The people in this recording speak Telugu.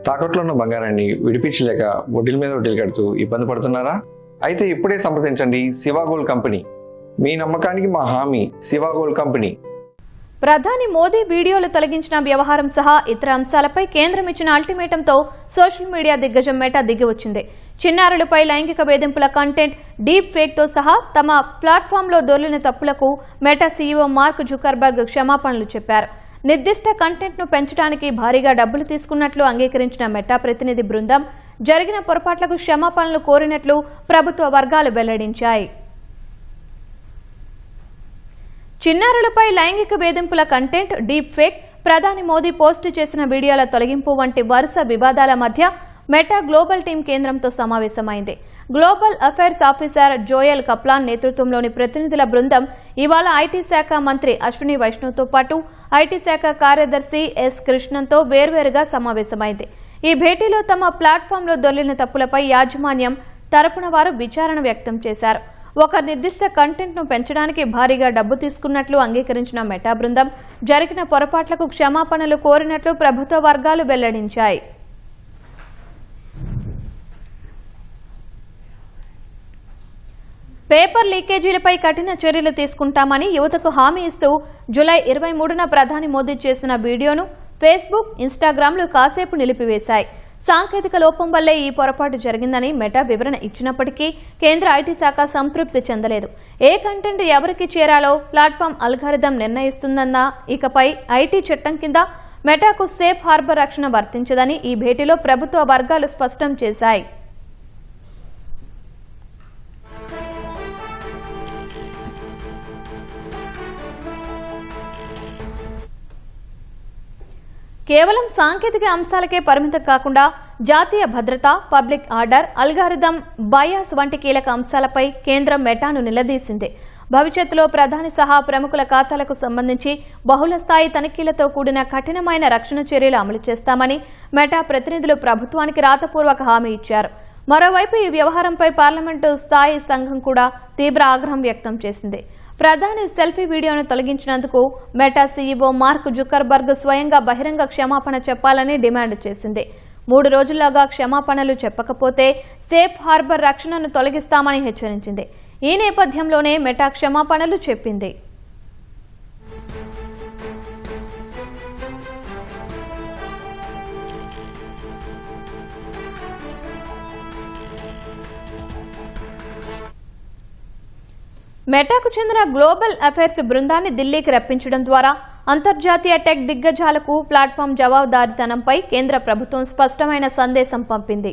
తాకట్లో ఉన్న బంగారాన్ని విడిపించలేక వడ్డీల మీద వడ్డీలు కడుతూ ఇబ్బంది పడుతున్నారా? అయితే ఇప్పుడే సంప్రదించండి శివ గోల్డ్ కంపెనీ. మీ నమ్మకానికి మా హామీ శివ గోల్డ్ కంపెనీ. ప్రధాని మోదీ వీడియోలు తొలగించిన వ్యవహారం సహా ఇతర అంశాలపై కేంద్రం ఇచ్చిన అల్టిమేటంతో సోషల్ మీడియా దిగ్గజం మెటా దిగివచ్చింది. చిన్నారులపై లైంగిక వేధింపుల కంటెంట్, డీప్ ఫేక్ తో సహా తమ ప్లాట్ఫామ్లో దొర్లిన తప్పులకు మెటా సీఈఓ మార్క్ జుకర్బర్గ్ క్షమాపణలు చెప్పారు. నిర్దిష్ట కంటెంట్ ను పెంచడానికి భారీగా డబ్బులు తీసుకున్నట్లు అంగీకరించిన మెటా ప్రతినిధి బృందం జరిగిన పొరపాట్లకు క్షమాపణలు కోరినట్లు ప్రభుత్వ వర్గాలు వెల్లడించాయి. చిన్నారులపై లైంగిక వేధింపుల కంటెంట్, డీప్ ఫేక్, ప్రధాని మోదీ పోస్టు చేసిన వీడియోల తొలగింపు వంటి వరుస వివాదాల మధ్య మెటా గ్లోబల్ టీం కేంద్రంతో సమావేశమైంది. Global affairs officer Joel Kaplan నేతృత్వంలోని ప్రతినిధుల బృందం ఇవాళ ఐటీ శాఖ మంత్రి అశ్విని వైష్ణవ్తో పాటు ఐటీ శాఖ కార్యదర్శి ఎస్ కృష్ణన్తో వేర్వేరుగా సమావేశమైంది. ఈ భేటీలో తమ ప్లాట్ఫామ్లో దొర్లిన తప్పులపై యాజమాన్యం తరపున వారు విచారణ వ్యక్తం చేశారు. ఒక నిర్దిష్ట కంటెంట్ ను పెంచడానికి భారీగా డబ్బు తీసుకున్నట్లు అంగీకరించిన మెటా బృందం జరిగిన పొరపాట్లకు క్షమాపణలు కోరినట్లు ప్రభుత్వ వర్గాలు వెల్లడించాయి. పేపర్ లీకేజీలపై కఠిన చర్యలు తీసుకుంటామని యువతకు హామీ ఇస్తూ జూలై 23న ప్రధాని మోదీ చేసిన వీడియోను ఫేస్బుక్, ఇన్స్టాగ్రామ్లు కాసేపు నిలిపివేశాయి. సాంకేతిక లోపం వల్లే ఈ పొరపాటు జరిగిందని మెటా వివరణ ఇచ్చినప్పటికీ కేంద్ర ఐటీ శాఖ సంతృప్తి చెందలేదు. ఏ కంటెంట్ ఎవరికి చేరాలో ప్లాట్ఫామ్ అల్గారిథం నిర్ణయిస్తుందన్న ఇకపై ఐటీ చట్టం కింద మెటాకు సేఫ్ హార్బర్ రక్షణ వర్తించదని ఈ భేటీలో ప్రభుత్వ వర్గాలు స్పష్టం చేశాయి. కేవలం సాంకేతిక అంశాలకే పరిమితం కాకుండా జాతీయ భద్రత, పబ్లిక్ ఆర్డర్, అల్గారిథం, బయాస్ వంటి కీలక అంశాలపై కేంద్రం మెటాను నిలదీసింది. భవిష్యత్తులో ప్రధాని సహా ప్రముఖుల ఖాతాలకు సంబంధించి బహుళస్థాయి తనిఖీలతో కూడిన కఠినమైన రక్షణ చర్యలు అమలు చేస్తామని మెటా ప్రతినిధులు ప్రభుత్వానికి రాతపూర్వక హామీ ఇచ్చారు. మరోవైపు ఈ వ్యవహారంపై పార్లమెంటు స్థాయి సంఘం కూడా తీవ్ర ఆగ్రహం వ్యక్తం చేసింది. ప్రధాని సెల్ఫీ వీడియోను తొలగించినందుకు మెటా సీఈఓ మార్క్ జుకర్బర్గ్ స్వయంగా బహిరంగ క్షమాపణ చెప్పాలని డిమాండ్ చేసింది. 3 రోజుల్లోగా క్షమాపణలు చెప్పకపోతే సేఫ్ హార్బర్ రక్షణను తొలగిస్తామని హెచ్చరించింది. ఈ నేపథ్యంలోనే మెటా క్షమాపణలు చెప్పింది. మెటాకు చెందిన గ్లోబల్ అఫైర్స్ బృందాన్ని ఢిల్లీకి రప్పించడం ద్వారా అంతర్జాతీయ టెక్ దిగ్గజాలకు ప్లాట్ఫామ్ జవాబుదారీతనంపై కేంద్ర ప్రభుత్వం స్పష్టమైన సందేశం పంపింది.